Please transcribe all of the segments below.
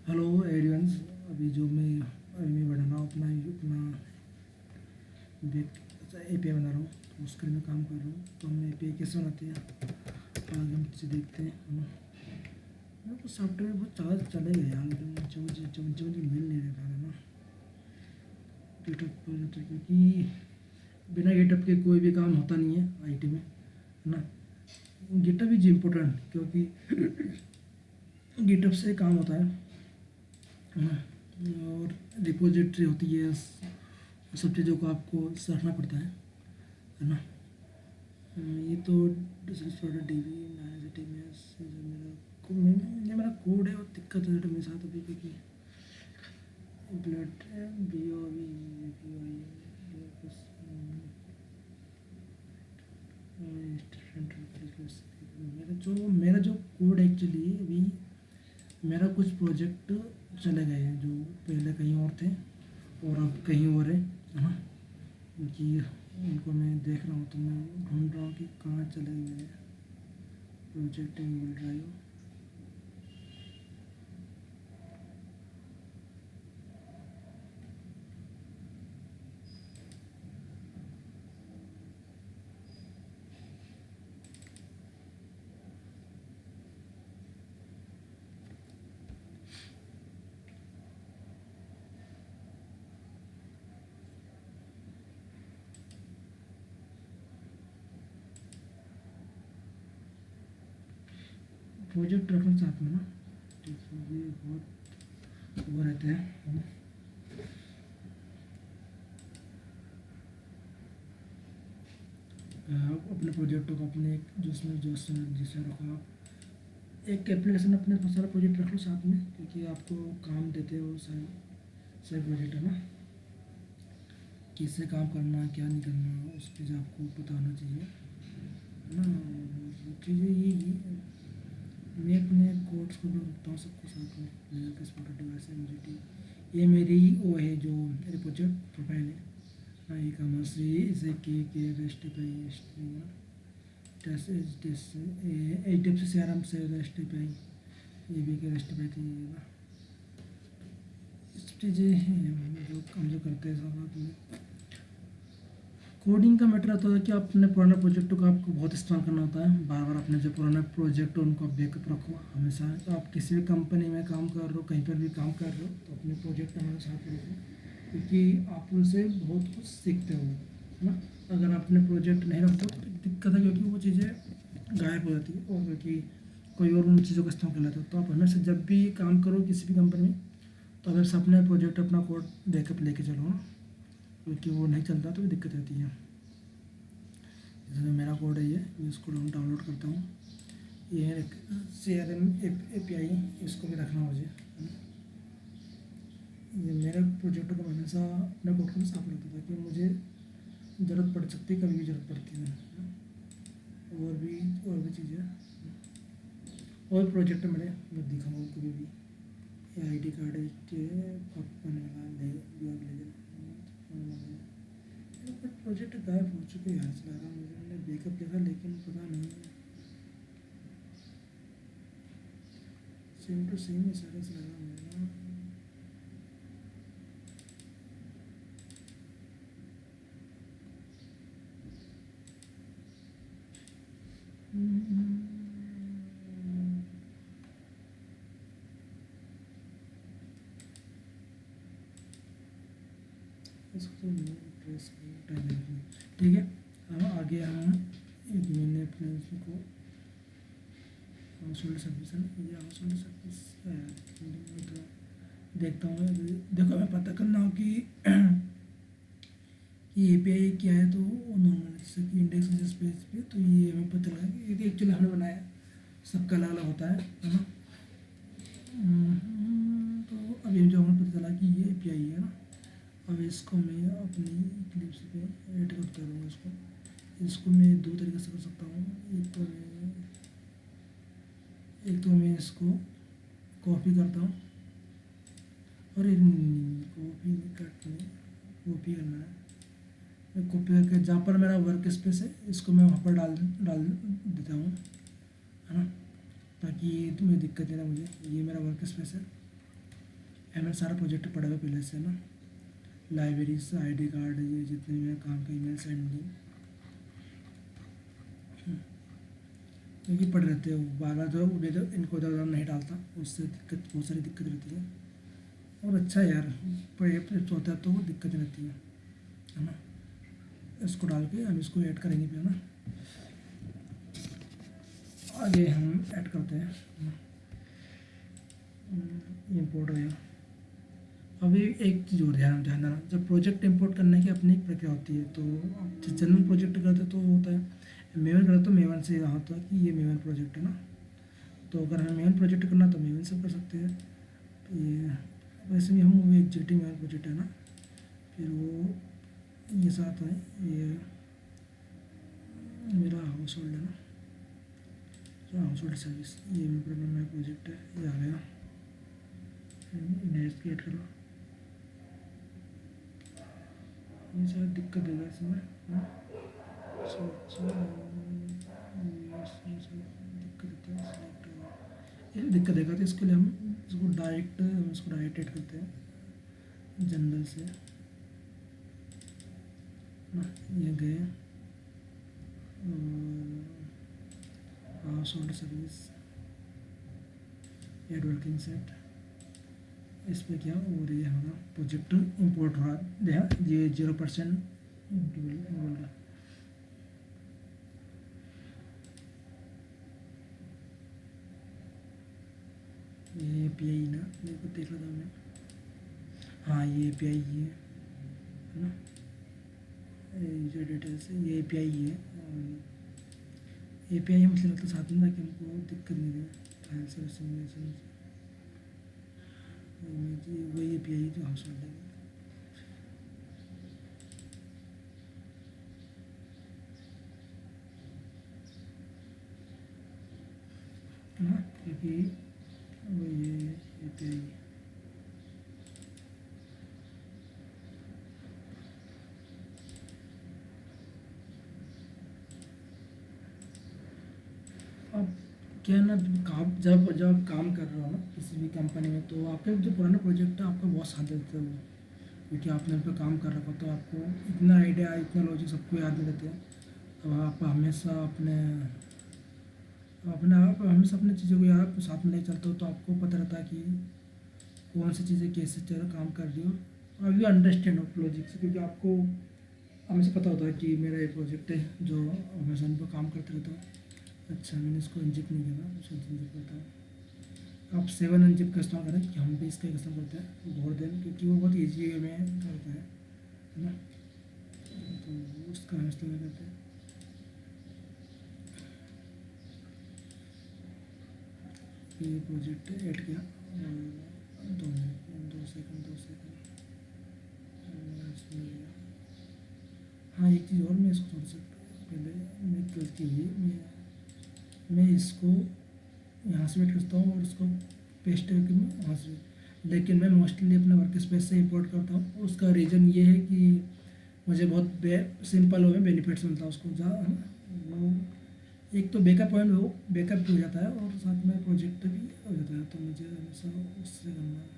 Hello एडियंस। अभी मैं बना रहा हूँ अपना एपीआई बना रहा हूँ, तो उसके लिए मैं काम कर रहा हूँ। तो हम एपीआई कैसे बनाते हैं आगे हम चीज़ें देखते हैं, है ना। मेरे को सॉफ्टवेयर बहुत ज़्यादा चलेगा यार, लेकिन मुझे मिल नहीं रहा है ना गिटहब पर, क्योंकि बिना गिटहब के कोई भी काम होता नहीं है आईटी में, है ना। गिटहब इज इम्पोर्टेंट, क्योंकि गिटहब से काम होता है ना। और रिपोजिटरी होती है, सब चीज़ों को आपको रखना पड़ता है ना। ये तो डी बी मेरा कोड है, और दिक्कत है मेरे साथ अभी, क्योंकि ब्लड बी ओ वी मेरा जो कोड एक्चुअली अभी मेरा कुछ प्रोजेक्ट चले गए हैं, जो पहले कहीं और थे और अब कहीं और है ना। क्योंकि उनको मैं देख रहा हूँ, तो मैं ढूंढ रहा हूँ कि कहाँ चले गए मेरे प्रोजेक्ट गूगल ड्राइव। प्रोजेक्ट रखना चाहते हैं ना, ठीक है, ये बहुत वो रहते हैं, है ना। आप अपने प्रोजेक्टों को अपने जिसमें रखो आप एक एप्लीकेशन, अपने सारा प्रोजेक्ट रख लो साथ में, क्योंकि आपको काम देते हो सारे सारे प्रोजेक्ट, है ना। किससे काम करना क्या नहीं करना उस चीज़ आपको पता होना चाहिए, है ना। चीज़ें ये मैं अपने कोड्स को रखता हूँ सबको साथ में। मेरा किस्मत डिवाइस है मुझे ये मेरी वो है जो मेरे प्रोजेक्ट प्रोफाइल है। हाँ, ई कॉमर्स इसे के रेस्ट पे H D F C C R M से रेस्ट पे ये भी के रेस्ट पे थी ना। सब चीज़ें हैं जो हम जो करते हैं साथ में। कोडिंग का मैटर आता है कि आप अपने पुराने प्रोजेक्टों का आपको बहुत इस्तेमाल करना होता है, बार बार अपने जो पुराने प्रोजेक्ट हो उनको आप बैकअप रखो हमेशा। तो आप किसी भी कंपनी में काम कर रहे हो, कहीं पर भी काम कर रहे हो, तो अपने प्रोजेक्ट हमारे साथ रखो, क्योंकि आप उनसे बहुत कुछ सीखते हो, है ना। अगर आप अपने प्रोजेक्ट नहीं रखते तो दिक्कत है, क्योंकि वो चीज़ें गायब हो जाती है, और क्योंकि कोई और उन चीज़ों का इस्तेमाल कर लेता है। तो आप हमेशा जब भी काम करो किसी भी कंपनी में, तो हमेशा अपने प्रोजेक्ट अपना कोड बैकअप लेके चलो ना, क्योंकि वो नहीं चलता तो दिक्कत रहती है। जैसे मेरा कोड है ये, मैं इसको डाउनलोड करता हूँ। ये है एक CRM API, इसको भी रखना मुझे, है ना। ये मेरे प्रोजेक्ट को हमेशा अपने कोड को साफ रखता था, कि मुझे ज़रूरत पड़ सकती है, कभी भी ज़रूरत पड़ती है, ना। और भी चीज़ें और प्रोजेक्ट मेरे मैं दिखाऊँगा कभी भी। ये ID कार्ड है, बने वाला प्रोजेक्ट गायब हो चुके हैं, ऐसा लग रहा है मुझे। मैंने बैकअप लिखा, लेकिन पता नहीं सेम टू सेम ही सारे से लगा मुझे ना। इसको ट्रेस ठीक है। अब आगे हम एक मैंने अपने उसको हाउस होल्ड सर्विस है, ये हाउस होल्ड सर्विस है, तो देखता हूँ अभी। देखो, हमें पता करना हो कि ये API क्या है, तो नॉर्मल जैसे कि इंडेक्स जिस पेज पे, तो ये हमें पता लगा कि एक्चुअली हमने बनाया, सबका अलग अलग होता है ना। तो अभी जो हमें पता चला कि ये API है ना। अब इसको मैं अपनी क्लिप्स पे ऐड करता रहूँगा। इसको मैं दो तरीके से कर सकता हूँ। एक तो मैं इसको कॉपी करता हूँ, और कॉपी नहीं करनी, कॉपी करना है। मैं कॉपी करके जहाँ पर मेरा वर्क स्पेस है, इसको मैं वहाँ पर डाल डाल देता हूँ, है ना, ताकि तुम्हें दिक्कत है ना मुझे। ये मेरा वर्क स्पेस है, मैंने सारा प्रोजेक्ट पढ़ा हुआ पहले से ना, लाइब्रेरीज, आईडी कार्ड, ये जितने भी काम के ईमेल सेंड किए, क्योंकि पढ़ रहते हो बार बार, जो वेदर इनको उधर नहीं डालता, उससे दिक्कत, बहुत सारी दिक्कत रहती है। और अच्छा है यार, प्रोजेक्ट होता है तो दिक्कत रहती है ना। इसको डाल के हम इसको ऐड करेंगे भी, है ना। आगे हम ऐड करते हैं, इंपोर्ट हो गया। अभी एक चीज़ और ध्यान ध्यान देना, जब प्रोजेक्ट इंपोर्ट करने की अपनी एक प्रक्रिया होती है। तो जनरल प्रोजेक्ट करते तो होता है, मेवन करते तो मेवन से यहाँ होता है कि ये मेवन प्रोजेक्ट है ना। तो अगर हमें मेवन प्रोजेक्ट करना तो मेवन से कर सकते हैं। तो ये वैसे भी हम वो एग्जीक्यूटिव मेवन प्रोजेक्ट है ना, फिर वो ये साथ है, ये मेरा हाउस होल्ड है ना, हाउस होल्ड सर्विस, ये मेरा प्रोजेक्ट है, ये आ गया। इमेज क्रिएट करो, ये शायद दिक्कत देगा इसमें, दिक्कत देगा। तो इसके लिए हम इसको डायरेक्ट एड करते हैं जनरल से ना, ये गए हाउस होल्ड सर्विस, एड वर्किंग सेट, इस पर क्या, और ये हमारा प्रोजेक्ट इंपोर्ट हो रहा है, ये 0% बोल, ये API ना, मेरे को देख रहा था मैं, हाँ ये API ये है ना, यूजर डिटेल्स, ये API है। API हम मतलब साथ में ताकि हमको दिक्कत नहीं दे, फाइल सर्विस सिमुलेशन, वही API जो हाउस होल्ड है ना, क्योंकि वो ये API अब क्या है ना, जब काम कर रहे हो ना किसी भी कंपनी में, तो आपके जो पुराना प्रोजेक्ट है आपका बहुत साथ देते हैं वो, क्योंकि आपने उन पर काम कर रखा, तो आपको इतना आइडिया, इतना लॉजिक सबको याद नहीं रहते हैं। तो आप हमेशा अपने आप हमेशा अपनी चीज़ों को याद साथ में ले चलते हो, तो आपको पता रहता है कि कौन सी चीज़ें कैसे चलो काम कर रही हो, और भी अंडरस्टैंड हो लॉजिक से, क्योंकि आपको हमेशा पता होता है कि मेरा ये प्रोजेक्ट है जो हमेशा उन पर काम करते रहता हूँ। अच्छा, मैंने इसको अनजिप नहीं किया, उसको अनजिप करता है। आप 7 अनजिप का इस्तेमाल करें, कि हम भी इसका इस्तेमाल करते हैं बहुत दिन, क्योंकि वो बहुत ईजी वे में करता है ना, तो उसका हम इस्तेमाल करते हैं। ये प्रोजेक्ट ऐड किया, 2 सेकंड हाँ एक चीज़ और, मैं इसको थोड़ा सा पहले मैं गलती हुई, मैं इसको यहाँ से वेट करता हूँ और इसको पेस्ट करके मैं वहाँ से, लेकिन मैं मोस्टली अपने वर्क स्पेस से इंपोर्ट करता हूँ। उसका रीज़न ये है कि मुझे बहुत सिंपल वे बेनिफिट्स मिलता है उसको, जहाँ है ना, वो एक तो बैकअप पॉइंट हो, बैकअप भी हो जाता है और साथ में प्रोजेक्ट भी हो जाता है, तो मुझे हमेशा उससे करना है।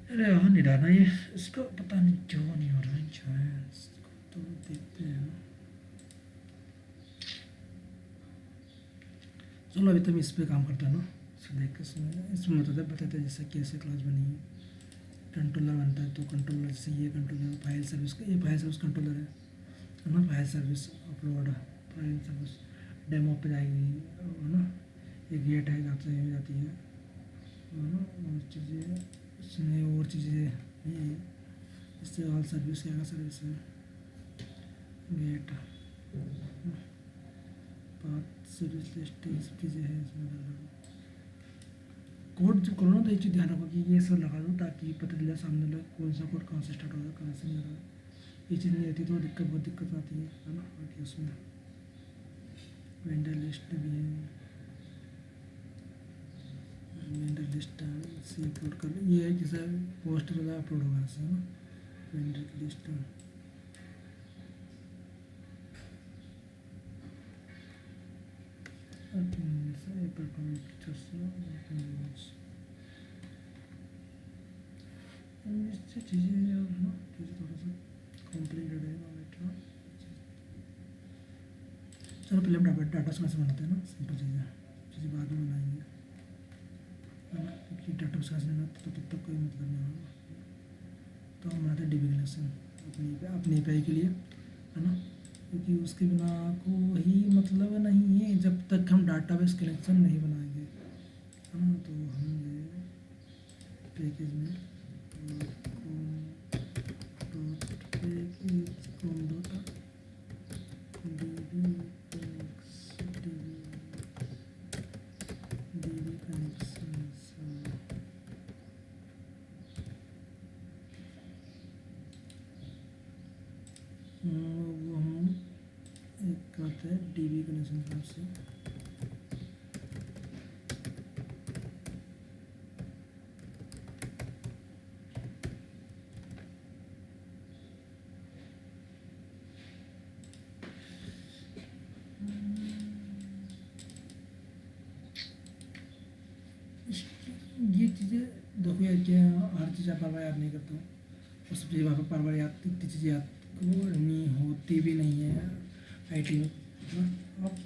अरे हाँ नहीं डालना ये, इसको पता नहीं क्यों नहीं हो रहा है, इसको तो देखते हैं। चलो अभी तो मैं इस पर काम करता हूँ ना, इसको देख के इसमें बताते जैसे कैसे क्लास बनी है, कंट्रोलर बनता है। तो कंट्रोलर से ये कंट्रोलर फाइल सर्विस का, ये फाइल सर्विस कंट्रोलर है ना, file service upload, file service demo पे जाएगी, है ना। एक गेट है जहाँ से जाती है ना। और चीज़ें इसमें और चीज़ें नहीं है। इससे ऑल सर्विस क्या सर्विस है, गेट पाथ सर्विस लिस्ट, ये सब चीज़ें हैं इसमें। कोड जब करो ना तो एक चीज़ ध्यान रखो कि ये सब लगा दो ताकि पता चले सामने लोग कौन सा कोड कहाँ से स्टार्ट हो रहा है कहाँ से नहीं हो रहा है। ये चीज़ नहीं रहती तो बहुत दिक्कत आती है ना। बाकी उसमें वेंडर लिस्ट भी है, वेंडर लिस्ट से अपलोड कर ये है जैसे पोस्ट वगैरह अपलोड होगा ऐसे, है ना। वेंडर लिस्ट इससे चीज़ें ना चीज़ें थोड़ा सा कॉम्प्लिकेटेड है ना। चलो पहले हम डाटा सोर्स बनाते हैं ना, सिंपल चीज़ें बाद में बनाएंगे, है ना। क्योंकि डाटा सोर्स नहीं तो तब तक कोई मतलब नहीं होगा। तो हम बनाते हैं डीबी कनेक्शन अपनी एपीआई के लिए, है ना। क्योंकि उसके बिना कोई मतलब नहीं है जब तक हम डाटाबेस कनेक्शन नहीं बनाएंगे, है ना। तो हम ये पैकेज में वो हम एक करते हैं डीबी कनेक्शन क्लास से। ये चीज़ें देखो यार, क्या हर चीज़ आप बार बार याद नहीं करता हूँ, और सब चीज़ें बार बार याद इतनी चीज़ें याद नहीं होती भी नहीं है आईटी में, है ना। आप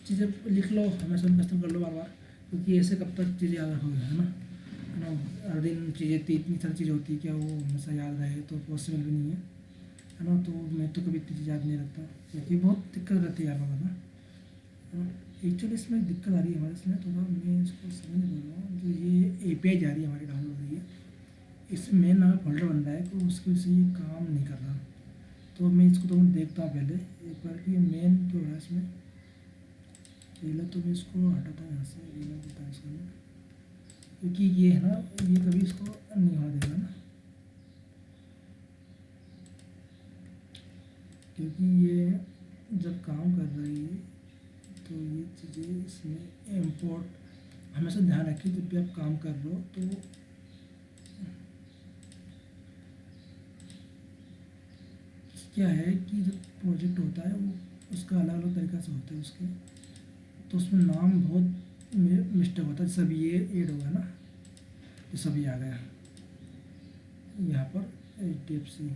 चीज़ें लिख लो, हमेशा कस्टम कर लो बार बार, क्योंकि ऐसे कब तक चीज़ें याद रखोगे, है ना। हर दिन चीज़ें इतनी सारी चीज़ें होती है, क्या वो हमेशा याद रहे तो पॉसिबल भी नहीं है ना। तो मैं तो कभी इतनी चीज़ याद नहीं रखता, क्योंकि बहुत दिक्कत रहती है यार बाबा ना, है ना। एक्चुअली इसमें एक दिक्कत आ रही है हमारे इसमें थोड़ा, मैं इसको समझ नहीं पा रहा हूँ। जो ये एपीआई जा रही है हमारी डाउनलोड हो रही है, इसमें ना फोल्डर बन रहा है तो उसकी वजह से ये काम नहीं कर रहा। तो मैं इसको तो देखता हूँ पहले एक बार कि मेन क्यों हो रहा है इसमें। पहले तो मैं इसको हटाता हूँ यहाँ से, ये बताया इसको मैं, क्योंकि ये है ना, ये कभी इसको नहीं होने देगा ना, क्योंकि ये जब काम कर रही है तो ये चीज़ें इसमें इम्पोर्ट हमेशा ध्यान रखिए जब भी आप काम कर रहे हो। तो क्या है कि जब प्रोजेक्ट होता है वो उसका अलग अलग तरीक़ा से होता है उसके, तो उसमें नाम बहुत मिस्टेक होता है। सब ये ऐड होगा ना, तो सभी आ गया यहाँ पर HDFC।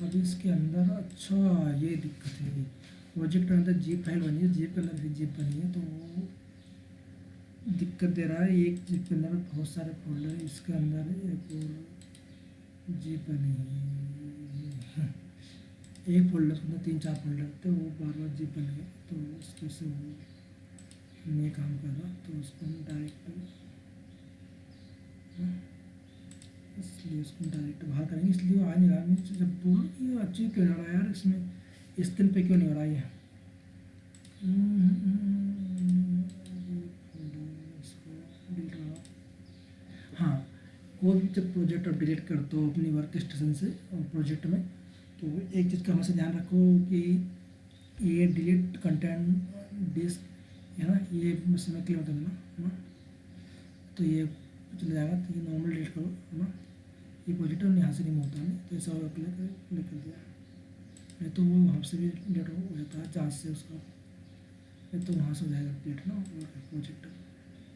अब इसके अंदर अच्छा ये दिक्कत है, प्रोजेक्ट के अंदर जीप फाइल बनी है, जीप के अंदर भी जीप बनी है, तो वो दिक्कत दे रहा है। एक जीप के अंदर बहुत सारे फोल्डर है, इसके अंदर एक और जीप बनी है, एक फोल्डर के अंदर 3-4 फोल्डर थे, वो बार बार जीप बन गए, तो उसकी से वो नहीं काम कर रहा। तो उसको हम डायरेक्ट, इसलिए उसको डायरेक्ट बाहर करेंगे, इसलिए वो आ नहीं रहा। मैं जब बोल ये अच्छी क्यों नहीं हो रहा यार, इसमें इस दिन पे क्यों नहीं हो रहा ये। हाँ, कोई भी जब प्रोजेक्ट आप डिलीट करते हो अपनी वर्क स्टेशन से प्रोजेक्ट में, तो एक चीज़ का हमेशा ध्यान रखो कि ये डिलीट कंटेंट डिस्क, है ना, ये इसमें क्लियर होता है ना, तो ये चला जाएगा। तो ये नॉर्मल डिलीट करो, है ना। ये प्रोजेक्ट यहाँ से नहीं होता है, तो ऐसा क्लिक कर दिया, नहीं तो वो वहाँ से भी डिलीट हो जाता है चार्ज से उसका, नहीं तो वहाँ से हो जाएगा डिलीट ना।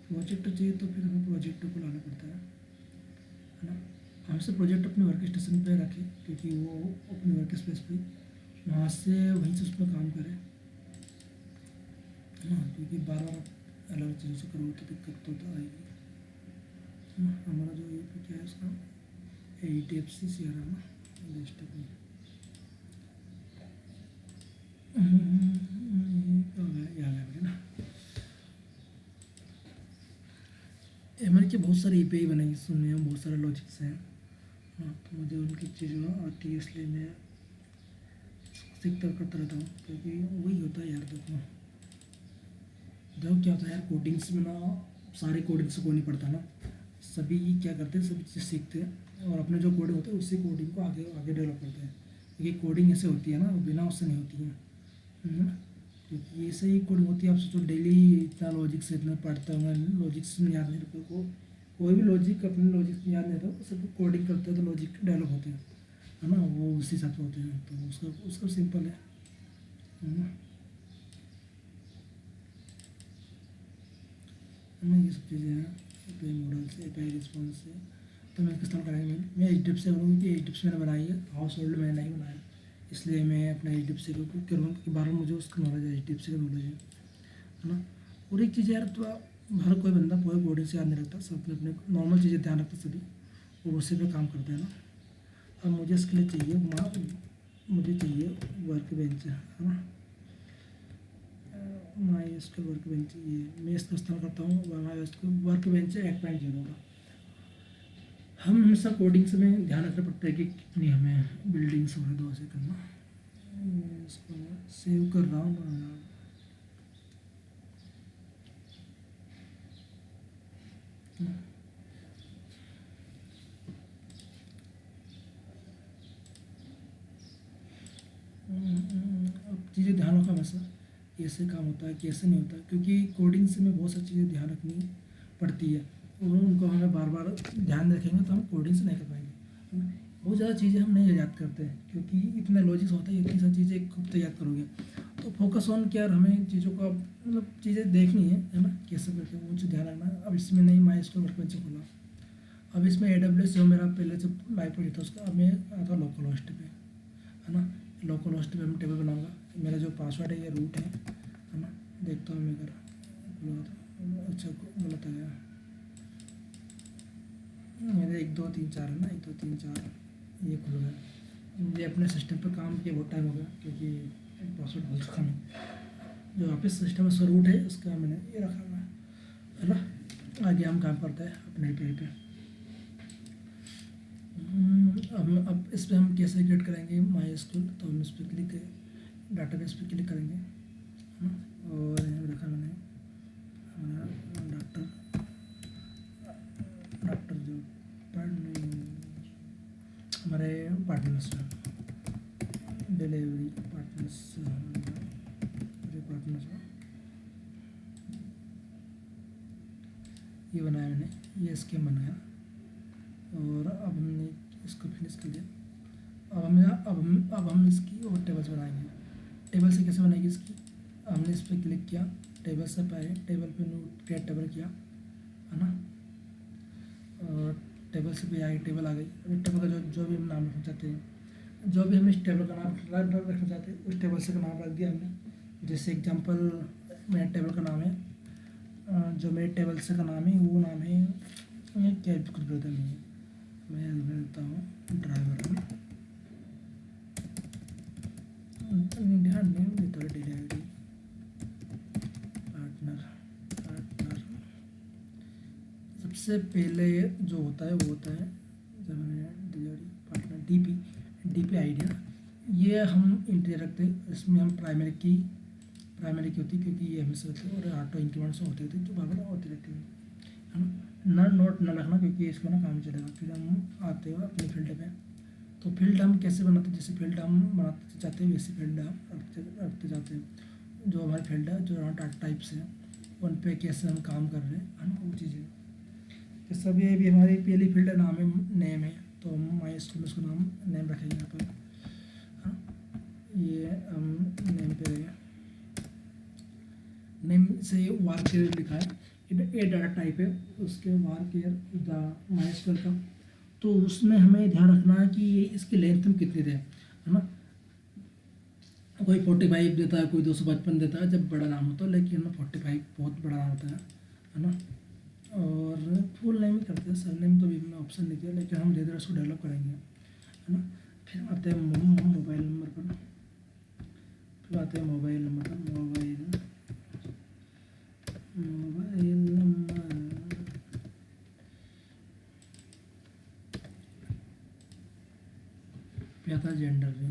प्रोजेक्ट चाहिए तो फिर हमें प्रोजेक्ट को लाना पड़ता है ना। हमसे प्रोजेक्ट अपने वर्क स्टेशन पे रखें, क्योंकि वो अपने वर्क स्पेस पे वहाँ से वहीं से उसमें काम करें, है ना। क्योंकि बार बार अलग चीज़ों से करो तो दिक्कत तो आएगी, है ना। हमारा जो ये क्या है उसका HDFC शेयर है ना, लिस्ट में की बहुत सारी API बनाई सुनने में, बहुत सारे लॉजिक्स हैं। हाँ, तो मुझे उनकी चीज़ें आती है, इसलिए मैं सीखता करता रहता हूँ, क्योंकि वही होता है यार। देखो क्या होता है यार, कोडिंग्स में ना सारे कोडिंग्स को नहीं पढ़ता ना, सभी क्या करते हैं, सभी चीज़ सीखते हैं और अपने जो कोडिंग होता है उसी कोडिंग को आगे आगे डेवलप करते हैं, क्योंकि कोडिंग ऐसे होती है ना, बिना उससे नहीं होती है। हम्म, क्योंकि ये सही कोडिंग होती है। आप सोचो डेली इतना लॉजिक से इतना पढ़ते होंगे, लॉजिक्स में याद नहीं रहता को, कोई भी लॉजिक अपने लॉजिक में याद नहीं रहता, सब कोडिंग करते हैं तो लॉजिक डेवलप होते हैं, है ना, वो उसी हिसाब से होते हैं। तो उसका उसका सिंपल है ना। ये सब चीज़ें हैं, API मॉडल से, API रिस्पॉन्स से। तो मैं किस तरह करेंगे, मैं HDFC से करूँगी कि HDFC मैंने बनाई है, हाउस होल्ड मैंने नहीं बनाया, इसलिए मैं अपना HDFC को करूँगा, क्योंकि बार मुझे उसका नॉलेज है, HDFC का नॉलेज है ना। और एक चीज़ यार, तो हर कोई बंदा कोई कोडिंग से याद नहीं रखता, सब अपने अपने नॉर्मल चीज़ें ध्यान रखते सभी, और उसी पे काम करते हैं ना। अब मुझे इसके लिए चाहिए मुझे चाहिए वर्क बेंच, है ना, माई एसक्यूएल वर्क बेंच, ये मैं इसका इस्तेमाल करता हूँ। माई एसक्यूएल वर्क बेंच 8.0 का। हम हमेशा कोडिंग्स में ध्यान रखना पड़ता है कि कितनी हमें बिल्डिंग्स होने दो से करना। मैं इसको सेव कर रहा हूँ। अब चीज़ें ध्यान रखो हमेशा, कैसे काम होता है कैसे नहीं होता, क्योंकि कोडिंग से हमें बहुत सारी चीज़ें ध्यान रखनी पड़ती है, और उनको हमें बार बार ध्यान रखेंगे तो हम कोडिंग से नहीं कर पाएंगे, है ना। बहुत ज़्यादा चीज़ें हम नहीं याद करते हैं, क्योंकि इतना लॉजिक्स होता है, इतनी सारी चीज़ें कब तक याद करोगे। तो फोकस ऑन क्या, हमें चीज़ों का मतलब चीज़ें देखनी है ना, कैसे करके वो चीज़ ध्यान रखना है। अब इसमें नहीं माई इसको वर्कबेंच से खोला, अब इसमें AWS जो मेरा पहले से लाइव प्रोजेक्ट था उसका, अब मैं आता लोकल होस्ट पे, है ना। लोकल होस्ट पे मैं टेबल बनाऊंगा, मेरा जो पासवर्ड है ये रूट है ना। देखता हूँ मैं अगर अच्छा गलत आ गया, मेरे 1 2 3 4 है ना, 1 2 3 4 ये खुल गया। ये अपने सिस्टम पे काम किया बहुत टाइम हो गया, क्योंकि पासवर्ड भूल चुका मैं। जो वापस सिस्टम में रूट है उसका मैंने ये रखा हुआ है ना। आगे हम काम करते हैं अपने API पे। अब इस पर हम कैसे क्रिएट करेंगे माई एसक्यूएल, तो हम इस पर क्लिक करें, डाटाबेस पे क्लिक करेंगे, है ना। और यहाँ पे रखा मैंने हमारा डॉक्टर जो हमारे पार्टनर्स हैं, डिलीवरी पार्टनर्स, ये बनाया मैंने, ये स्कीम बनाया, और अब हमने इसको फिनिश कर दिया। अब हम इसकी और टेबल्स बनाएंगे। टेबल से कैसे बनाएगी इसकी, हमने इस पर क्लिक किया, टेबल से पाए, टेबल पे नोट क्रिएट टेबल किया, है ना। और टेबल से भी आई, टेबल आ गई। अब टेबल का जो भी हम नाम रखना चाहते हैं, जो भी हम इस टेबल का नाम रखना चाहते हैं, उस टेबल से का नाम रख दिया हमने। जैसे एग्जांपल मेरे टेबल का नाम है, जो मेरे टेबल से का नाम है वो नाम है, ये क्या कुछ गलत नहीं है, मैं देता हूँ ड्राइवर, ध्यान नहीं देता है, डिलीवरी पार्टनर। सबसे पहले जो होता है वो होता है, जब हमें डिलीवरी पार्टनर DP आइडिया, ये हम इंटीजर रखते हैं। इसमें हम प्राइमरी की होती है, क्योंकि ये हमेशा होती है, और ऑटो इंक्रीमेंट्स होते थे जो बार बार होती रहती है ना। नोट न रखना, क्योंकि इसको ना काम चलेगा। फिर हम आते हैं अपने फील्ड पे, तो फील्ड हम कैसे बनाते हैं, जैसे फील्ड हम बनाते जाते हैं वैसे फील्ड हम रखते जाते हैं। जो हमारे फील्ड है, जो डाटा टाइप्स हैं, उन पे कैसे हम काम कर रहे हैं, है ना, वो चीज़ें। जैसे भी हमारी पहली फील्ड नाम है, नेम है, तो हम माई स्कूल में उसको नाम नेम रखेंगे यहाँ पर, हाँ। ये हम नेम पे रहेगा, नेम से वार्केयर लिखा है, ये डाटा टाइप है, उसके वार्केयर माई स्कूल का। तो उसमें हमें ध्यान रखना है कि इसकी लेंथ हम कितनी दें, है ना। कोई 45 देता है, कोई 255 देता है जब बड़ा नाम होता है, लेकिन 45 बहुत बड़ा नाम होता है ना। और फुल नेम ही करते हैं, सर नेम तो भी हमने ऑप्शन नहीं दिया, लेकिन हम धीरे धीरे उसको डेवलप करेंगे, है ना। फिर आते हैं मोबाइल नंबर पर, फिर आते हैं मोबाइल नंबर पर, मोबाइल नंबर क्या था, जेंडर जो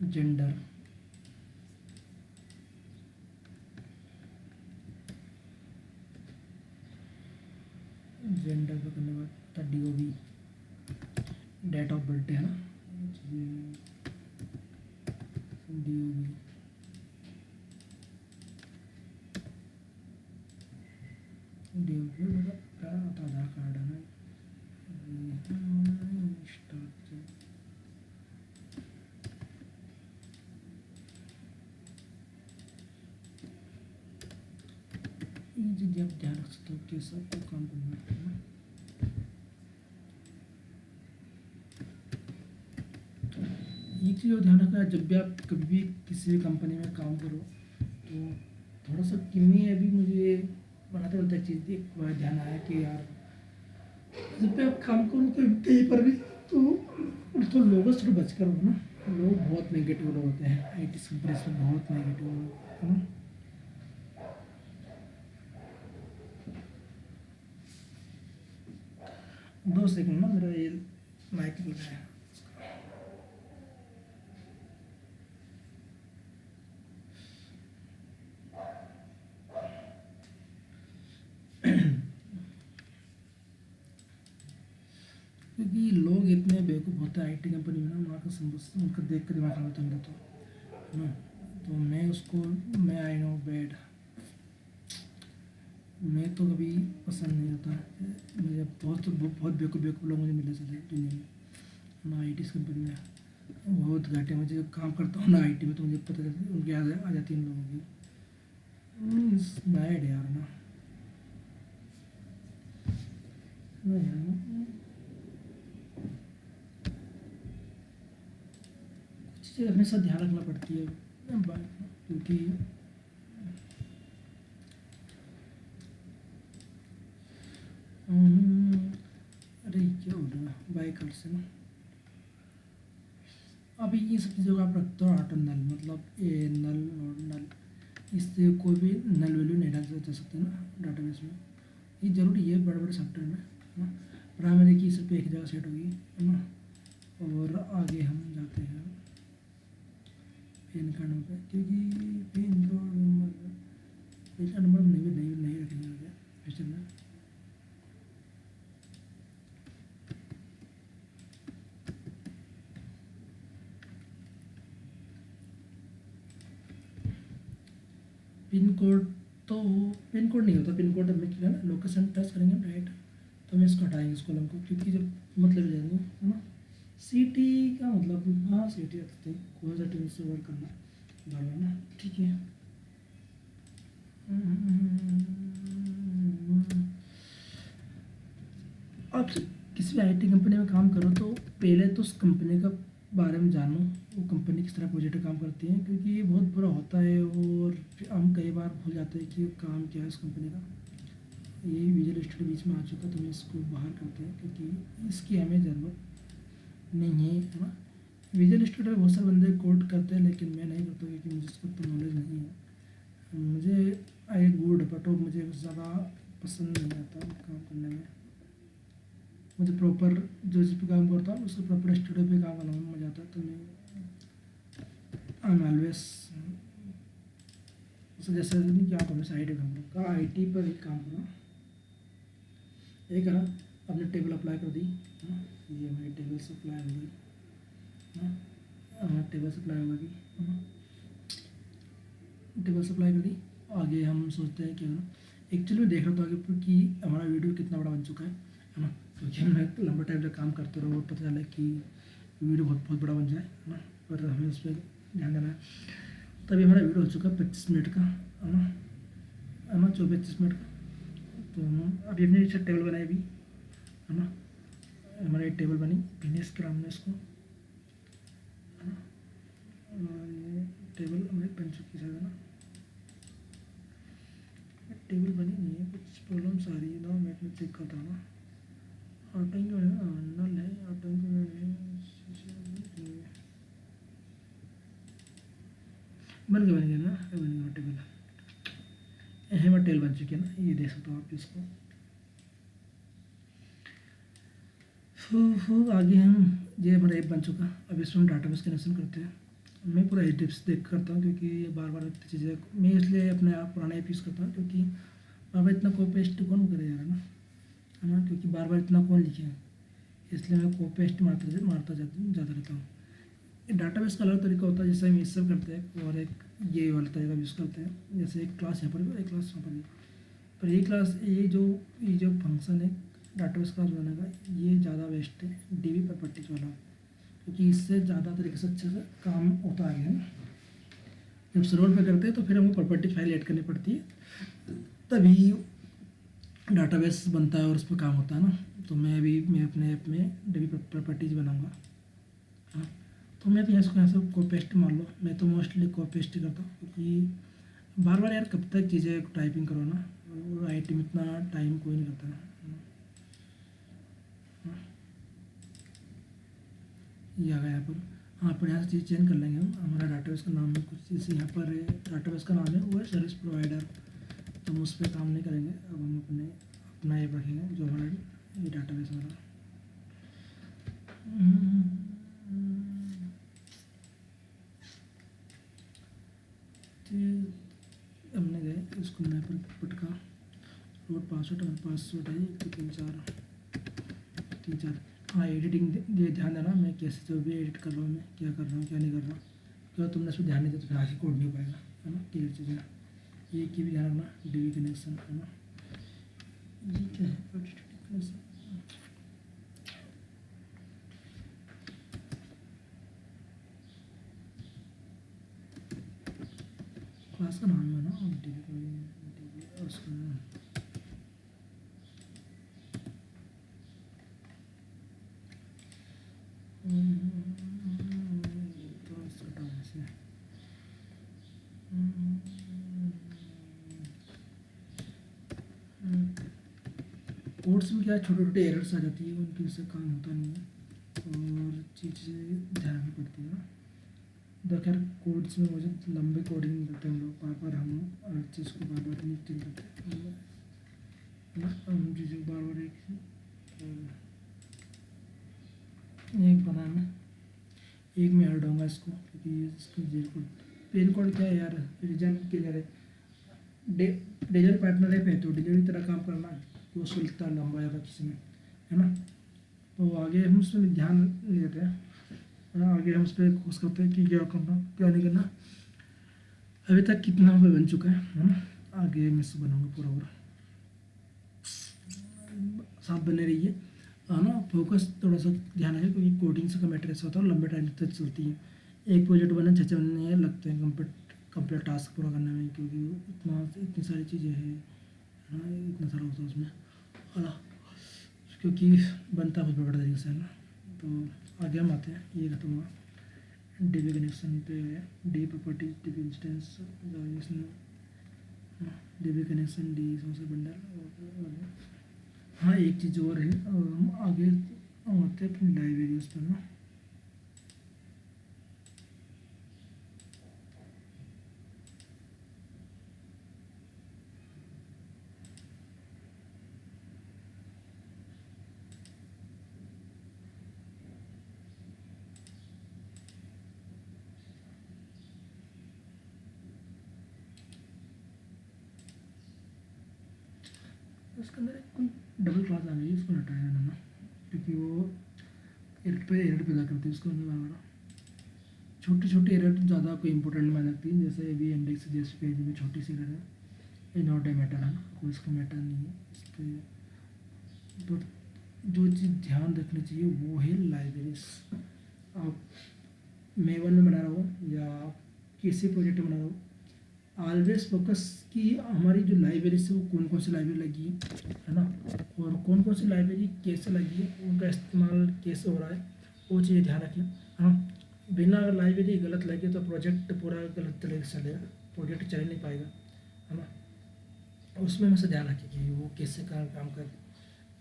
जेंडर, जेंडर को करने के बाद था DOB, डेट ऑफ बर्थ है ना, DOB, DOB मतलब आधार कार्ड है ना, स्टार्ट ये चीज़ आप ध्यान रख सकते हो कि सबको काम करना है ना। एक चीज़ और ध्यान रखना है, जब भी आप कभी भी किसी भी कंपनी में काम करो तो थोड़ा सा किमी अभी मुझे बनाते बनते एक चीज़ एक बार ध्यान आया कि यार जब भी आप काम करो तो कहीं पर भी तो लोगों से थोड़ा बच कर हो ना। लोग बहुत नेगेटिव लोग होते हैं, IT कंपनीज में बहुत नेगेटिव लोग है ना। 2 सेकंड ना, मेरा ये माइक लगा है। क्योंकि लोग इतने बेवकूफ़ होते हैं IT कंपनी में ना, वहाँ का बस उनका देख कर दिमाग खराब होता है तो है ना। तो मैं आई नो बैड, मैं तो कभी पसंद नहीं होता है मुझे। बहुत बेवकूफ़ लोग मुझे मिले थे दुनिया में ना, IT कंपनी में बहुत घाटे। मुझे काम करता हूँ ना IT में, तो मुझे पता चलती उनकी आ जाती है इन लोगों की बैड यार ना। कुछ चीज़ें हमेशा ध्यान रखना पड़ती है क्योंकि अरे क्या हो रहा है बाइक से ना। अभी ये सब चीज़ों का आप रखते हो ऑटो नल, मतलब ये नल और नल, इससे कोई भी नल वैल्यू नहीं डाल जा सकते ना डाटाबेस में। ये ज़रूरी है बड़े बड़े सॉफ्टवेयर में है ना। प्राइमरी की सिर्फ एक जगह सेट होगी है ना। और आगे हम जाते हैं पैन कार्ड नंबर, क्योंकि पैन कार्ड नंबर नहीं रखेंगे आगे फ्यूचर में। पिन कोड नहीं होता, पिन कोड हमने किया ना, लोकेशन टच करेंगे राइट, तो हम इसको हटाएंगे इस कॉलम को, क्योंकि जब मतलब जाएंगे है ना। सिटी का मतलब हाँ सिटी रखते हैं, कौन सा टीम से वर्क करना डालना ना, ठीक है। आप किसी भी IT कंपनी में काम करो तो पहले तो उस कंपनी का बारे में जानो, वो कंपनी किस तरह प्रोजेक्ट काम करती है, क्योंकि ये बहुत बुरा होता है और हम कई बार भूल जाते हैं कि काम क्या है उस कंपनी का। ये विजुअल स्टूडियो बीच में आ चुका तो मैं इसको बाहर करते हैं, क्योंकि इसकी हमें ज़रूरत नहीं है ना। विजुअल स्टूडियो में बहुत सारे बंदे कोड करते हैं, लेकिन मैं नहीं करता क्योंकि मुझे इसका तो नॉलेज नहीं है। मुझे आई गुड बट मुझे ज़्यादा पसंद नहीं आता काम करने में। मुझे प्रॉपर जो जिस पे काम करता हूँ उसको प्रॉपर स्टूडियो पे काम करने में मज़ा आता है, तो मैं आई एम ऑलवेज जैसे नहीं कि आप हमेशा IT काम करो, का IT पर ही काम करो। ये करा आपने टेबल अप्लाई कर दी है ना, ये हमारी टेबल सप्लाई हो गई है ना, हमारी टेबल सप्लाई हो गई है ना, टेबल सप्लाई कर दी। आगे हम सोचते हैं कि एक्चुअली मैं देख रहा था आगे कि हमारा वीडियो कितना बड़ा बन चुका है ना, क्योंकि हमने लंबा टाइम तक काम करते रहो और पता चला कि वीडियो बहुत बहुत बड़ा बन जाए है ना, पर हमें उस पर ध्यान देना है। तभी हमारा वीडियो हो चुका है 25 मिनट का है ना 24-25 मिनट का। तो अभी हमने इससे टेबल बनाई भी है ना, हमारी टेबल बनी, फिनिश करा हमने इसको है ना। और ये टेबल हमारी बन चुकी है ना, टेबल बनी नहीं है, कुछ प्रॉब्लम्स आ रही है ना, मैं चेक करता हूँ ना। नल है बन गया ना, ये बन गया टेबल, हेमाटेल बन चुकी है ना, ये देख सकते हो आप इसको। आगे हम, ये हमारा ऐप बन चुका, अब इसमें हम डाटाबेस कनेक्शन करते हैं। मैं पूरा एच टिप्स देख करता हूँ क्योंकि ये बार बार इतनी चीज़ें मैं इसलिए अपने आप पुराना ऐप यूज़ करता हूँ, क्योंकि बार बार इतना कॉपी पेस्ट कौन करेगा ना, है ना, क्योंकि बार बार इतना कौन लिखे, इसलिए मैं कॉपी पेस्ट मारता ज़्यादा रहता हूँ। ये डाटाबेस का अलग तरीका होता है, जैसे हम इससे करते हैं, और एक ये वाला तरीका यूज़ करते हैं, जैसे एक क्लास यहाँ पर, एक क्लास यहाँ पर, पर ये क्लास, ये जो फंक्शन है डाटाबेस क्लास बनाने का, ये ज़्यादा बेस्ट है डीबी प्रॉपर्टीज वाला, क्योंकि इससे ज़्यादा तरीके से अच्छे से काम होता है ना। जब सर्वर पे करते हैं तो फिर हमको प्रॉपर्टी फाइल ऐड करनी पड़ती है, तभी डाटाबेस बनता है और उस पर काम होता है ना। तो मैं अपने ऐप में डीबी प्रॉपर्टीज बनाऊँगा, हाँ। तो मैं तो यहाँ से कॉपी पेस्ट मान लो, मैं तो मोस्टली कॉपी पेस्ट करता हूँ, क्योंकि बार बार यार कब तक चीज़ें टाइपिंग करो ना, और IT में इतना टाइम कोई नहीं करता ना। ये आ गया यहाँ पर, हाँ, पर यहाँ से चीज़ चेंज कर लेंगे हम। हमारा डाटाबेस का नाम है कुछ, जैसे यहाँ पर डाटाबेस का नाम है वो है सर्विस प्रोवाइडर, तो हम उस पर काम नहीं करेंगे। अब हम अपना ऐप रखेंगे जो हमारा ये डाटाबेस वाला। हमने गए इसको मैं पर पटका रोड पासवर्ड है 1 2 3 4 हाँ, एडिटिंग ये ध्यान देना, मैं कैसे जो भी एडिट कर रहा हूँ, मैं क्या कर रहा हूँ क्या नहीं कर रहा हूँ, क्योंकि तुमने इस पर ध्यान नहीं दिया तो फिर आगे कोड नहीं हो पाएगा, है ना। क्लियर चीज़ें ये की भी ध्यान रखना, डीबी कनेक्शन, है ना। ये क्या है कनेक्शन, क्लास का नाम है ना, डीबी उसका कोड्स में क्या छोटे छोटे एरर्स आ जाती है, उनकी वजह से काम होता नहीं है, और चीज़ें ध्यान रखनी पड़ती है ना। तो खैर कोड्स में मुझे लंबे कोडिंग नहीं करते हम लोग, बार बार हम हर चीज़ को बार बार नहीं चेंज करते ना, हम चीज़ों को बार बार एक बनाना, एक में ऐड होगा इसको, क्योंकि इसको जेल कोड पेन कोड क्या है यार, रिजल्ट क्लियर है, डिलीवरी पार्टनर है तो डिलीवरी तरह काम करना है, तो उसको लिखता है लंबा ज़्यादा किसी में, है ना। तो आगे हम उसमें ध्यान नहीं देते हैं, आगे हम उस पर फोकस करते हैं कि क्या करना क्या नहीं करना। अभी तक कितना बन चुका है ना, आगे मैं इससे बनाऊँगा पूरा साथ बने रहिए, है ना। फोकस थोड़ा सा ध्यान रखें, क्योंकि कोडिंग से का मैटर ऐसा होता है लंबे टाइम तक चलती है। एक प्रोजेक्ट बने 6 महीने लगते हैं कंप्लीट टास्क पूरा करने में, क्योंकि इतनी सारी चीज़ें हैं ना, इतना सारा होता है उसमें, है ना, क्योंकि बनता है बहुत बड़ा तरीके से, है ना। तो आगे हम आते हैं, ये खत्म हुआ डीबी कनेक्शन पे, D property dB instance dB connection D source bundle. हाँ, एक चीज़ और है, हम आगे आते हैं अपनी लाइब्रेरीज पर ना। उसके अंदर एक डबल क्लास आ गई है, उसको हटाया मैंने ना, क्योंकि वो एरर पैदा करती है उसको अंदर बार बार। छोटी छोटी एरर ज़्यादा कोई इंपॉर्टेंट मानी लगती है, जैसे अभी इंडेक्स जैसे पेज में छोटी सी एरर है, ये नॉट ए मैटर है ना, कोई इसका मैटर नहीं है इस पर। तो जो चीज़ ध्यान रखनी चाहिए वो है लाइब्रेरीज। आप मेवन में बना रहा हो या किसी प्रोजेक्ट में बना रहा हो, ऑलवेज फोकस कि हमारी जो लाइब्रेरी से वो कौन कौन सी लाइब्रेरी लगी है ना, और कौन कौन सी लाइब्रेरी कैसे लगी है, उनका इस्तेमाल कैसे हो रहा है, वो चीज़ें ध्यान रखें, हाँ। बिना अगर लाइब्रेरी गलत लगी तो प्रोजेक्ट पूरा गलत तरीके से चलेगा, प्रोजेक्ट चल नहीं पाएगा, है ना। उसमें हमेशा ध्यान रखें कि वो कैसे काम कर।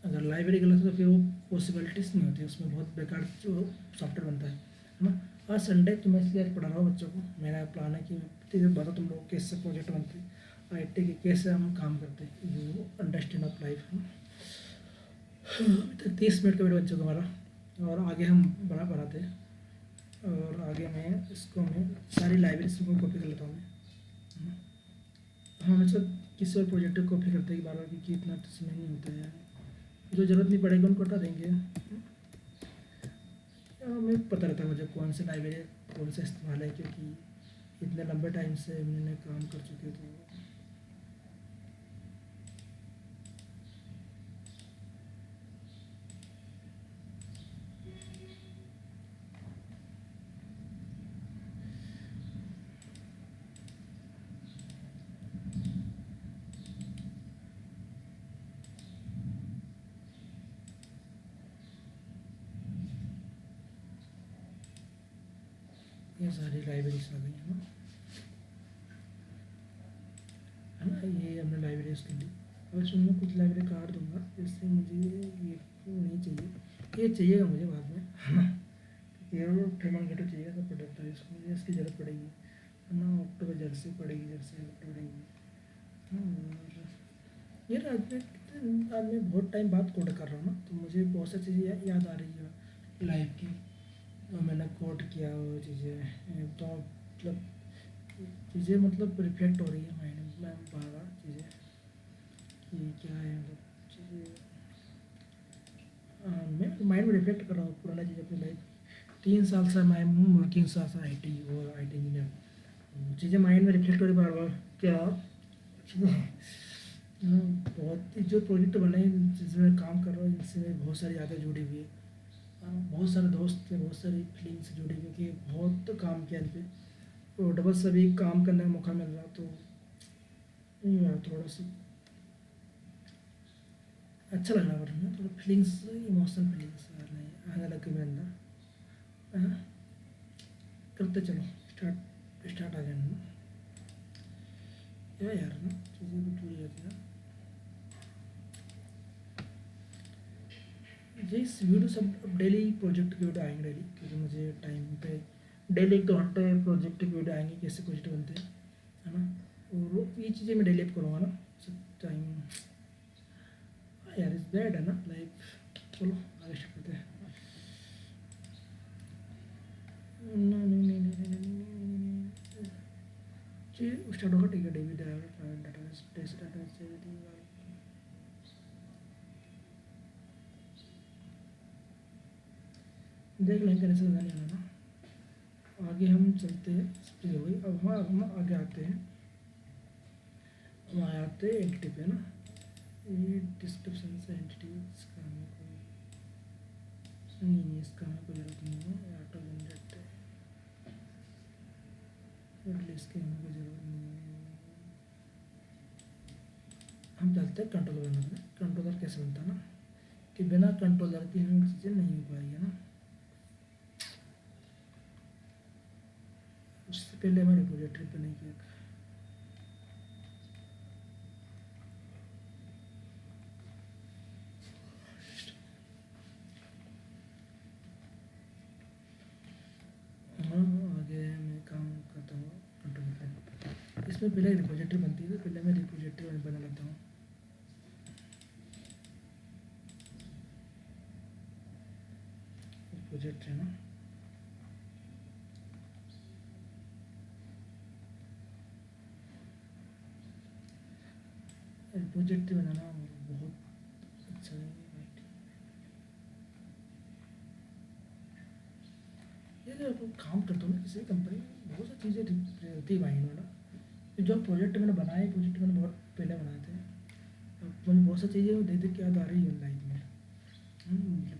अगर लाइब्रेरी गलत हो तो फिर वो पॉसिबिलिटीज़ नहीं होती, उसमें बहुत बेकार जो सॉफ्टवेयर बनता है ना। आज संडे तो मैं इसलिए आज पढ़ा रहा हूँ बच्चों को, मेरा प्लान है कि टीचर बता तुम लोग कैसे प्रोजेक्ट बनते हैं, आईटी के कैसे हम काम करते हैं, यू अंडरस्टैंड ऑफ लाइफ है ना। अभी तक 30 मिनट का वीडियो बन चुका हमारा, और आगे हम बढ़ाते हैं। और आगे मैं सारी लाइब्रेरीज को कॉपी कर लेता हूँ मैं। हाँ मतलब किसी और प्रोजेक्ट को कॉपी करते हैं बार बार, क्योंकि इतना तो समय नहीं होता है, जो ज़रूरत नहीं पड़ेगी उनको हटा देंगे। हमें पता रहता है मुझे कौन सी लाइब्रेरी कौन सा इस्तेमाल है, क्योंकि इतने लंबे टाइम से मैंने काम कर चुके तो। ये सारी लाइब्रेरीज आ गई है ना, ये हमने लाइब्रेरीज कर ली। अब इसमें कुछ लाइब्रेरी काट दूंगा, जैसे मुझे ये नहीं चाहिए, ये चाहिएगा मुझे बाद में है ना, क्योंकि फ्रेमन गेटो चाहिए था प्रोडक्ट है, इसको मुझे इसकी ज़रूरत पड़ेगी है ना। अक्टूबर जर्सी पड़ेगी, जर्सी पड़ेगी। और यार आज मैं बहुत टाइम बाद कोड कर रहा हूँ ना, तो मुझे बहुत सी चीज़ें याद आ रही है लाइफ की, और मैंने कोड किया वो चीज़ें, तो मतलब चीज़ें मतलब रिफ्लेक्ट हो रही है माइंड में बार बार चीज़ें कि क्या है मतलब चीज़ें। मैं माइंड में रिफ्लेक्ट कर रहा हूँ पुराना चीज़ अपनी लाइफ। 3 साल से मैं हूँ वर्किंग साथ IT और IT इंजीनियर, चीज़ें माइंड में रिफ्लेक्ट हो रही बार बार क्या। बहुत जो प्रोजेक्ट बने जिसमें काम कर रहा हूँ, जिससे बहुत सारी यादें जुड़ी हुई है, बहुत सारे दोस्त थे, बहुत सारी फीलिंग्स जुड़ी हुई, कि बहुत काम किया इन पे, तो डबल से भी काम करने का मौका मिल रहा, तो यार थोड़ा सा अच्छा लग रहा है ना, थोड़ा फीलिंग्स इमोशनल फीलिंग्स आने लग गई मेरे अंदर। हाँ, करते चलो स्टार्ट आ गया ना यार ना, चीज़ें कुछ जुड़ी जाती है। जी इस वीडियो सब डेली प्रोजेक्ट की वीडियो आएंगे डेली, क्योंकि मुझे टाइम पे डेली 1-2 घंटे प्रोजेक्ट की वीडियो आएंगी, कैसे प्रोजेक्ट बनते हैं है ना, और ये चीज़ें मैं डेली अप करूँगा ना सब टाइम। यार इस बैड है ना लाइफ। चलो आगे स्टार्ट करते हैं। जी स्टार्ट होगा, ठीक है। डेली डाटा देख लें कैसे नहीं आना ना। आगे हम चलते हैं, ठीक है भाई। अब हम आगे आते हैं, हम आते हैं एंटिटी पे ना। ये डिस्क्रिप्शन से एंटिटी इसका हमें कोई नहीं, इसका हमें कोई ज़रूरत नहीं है। ऑटो जनरेट इसकी हमें कोई ज़रूरत नहीं है। हम चलते हैं कंट्रोलर में। कंट्रोलर कैसे बनता है ना, कि बिना कंट्रोलर की हमें चीज़ें नहीं हो पाएगी ना। उससे पहले हमारे रिपोजिटरी पे नहीं किया। हाँ आगे मैं काम करता हूँ कंट्रोलर पे। इसमें पहले रिपोजिटरी बनती है, तो पहले मैं रिपोजिटरी बना लेता हूँ। रिपोजिटरी है ना, रिपोजिटरी बनाना बहुत अच्छा है। ये जो आप काम करते हो ना किसी कंपनी में, बहुत सी चीज़ें रहती है माइंड में ना। जो प्रोजेक्ट मैंने बनाए, प्रोजेक्ट मैंने बहुत पहले बनाए थे, अब मुझे बहुत सी चीज़ें देख देख के याद आ रही है लाइफ में,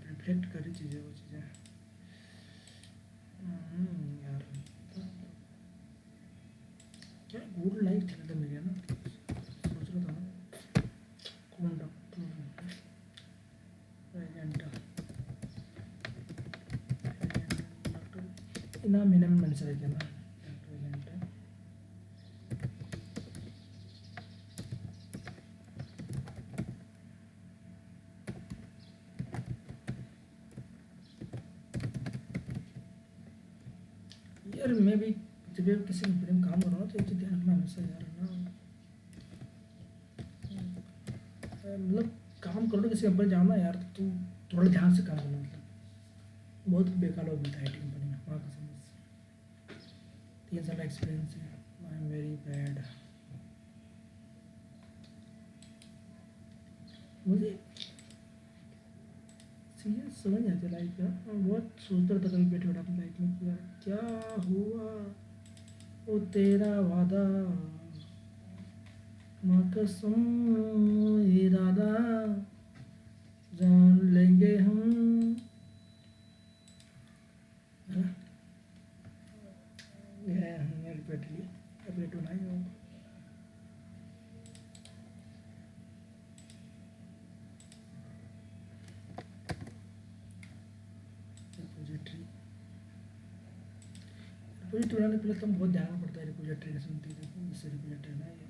रिफ्लेक्ट कर रही चीज़ें वो चीज़ें। यार क्या गुड लाइफ थी तो मेरी है ना, सोच रहा था ना कौन डॉक्टर इना मैंने മനസ്സിലാക്കിയ ना यार मैं भी जब भी किसी कंपनी में काम कर रहा तो एक चीज़ ध्यान रखना हमेशा यार है ना, मतलब काम करो किसी कंपनी जाना यार तो तुम थोड़ा ध्यान से काम करना, मतलब बहुत बेकार लोग मिलता है आई टी कंपनी में, वहाँ का समझ 3 साल का एक्सपीरियंस है, आई एम वेरी बैड। मुझे सीरियस समझ नहीं आती लाइफ यार, मैं बहुत सोचता था कभी बैठे बैठे अपनी लाइफ में कि यार क्या हुआ, वो तेरा वादा माँ कसम इरादा जान लेंगे हम, है ना? ये हमने रिपीटली रिपीट बनाई हो। रिपोजिटरी रिपोजिटरी बनाने के लिए तो बहुत ध्यान पड़ता है, रिपोजिटरी कैसे बनती है, देखो जैसे रिपोजिटरी ना ये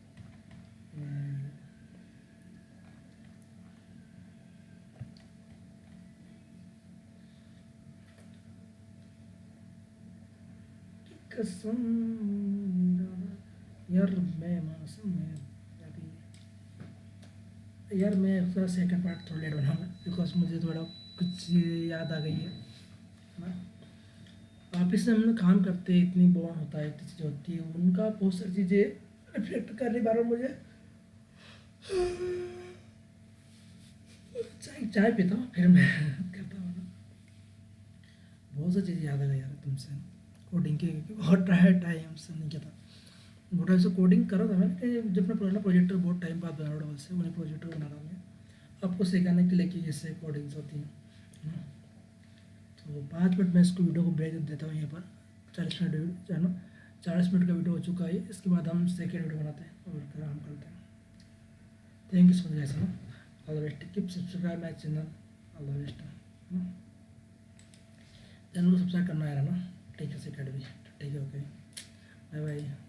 कसम यार, मैं मासूम मैं अभी यार, मैं थोड़ा सेकंड पार्ट थोड़ा लेट बनाऊंगा बिकॉज मुझे थोड़ा कुछ याद आ गई है ना। ऑफिस में हम लोग काम करते हैं, इतनी बॉन्ड होता है, इतनी चीज़ें होती है, उनका बहुत सारी चीज़ें इफेक्ट कर रही बार बार मुझे। चाय चाय पीता हूँ फिर मैं करता हूँ ना, बहुत सी चीज़ें याद आ गई यार तुमसे कोडिंग के, बहुत टाइम से नहीं किया था, बहुत टाइम से कोडिंग कर रहा था मैंने जब अपना पुराना प्रोजेक्टर बहुत टाइम बाद बना रहा से, उन्हें प्रोजेक्टर बना रहा हूँ मैं आपको सिखाने के लिए कि जैसे कोडिंग्स होती हैं है ना। तो 5 मिनट मैं इसको वीडियो को ब्रेक देता हूँ यहाँ पर, 40 मिनट है ना, 40 मिनट का वीडियो हो चुका है, इसके बाद हम सेकेंड वीडियो बनाते हैं और फिर हम करते हैं। Thank you so much guys, है ना, all the best, keep subscribe my channel, all the best, है ना, चैनल को सब्सक्राइब करना है ना, ठीक है, सेकेंड भी ठीक है, ओके, बाय बाय।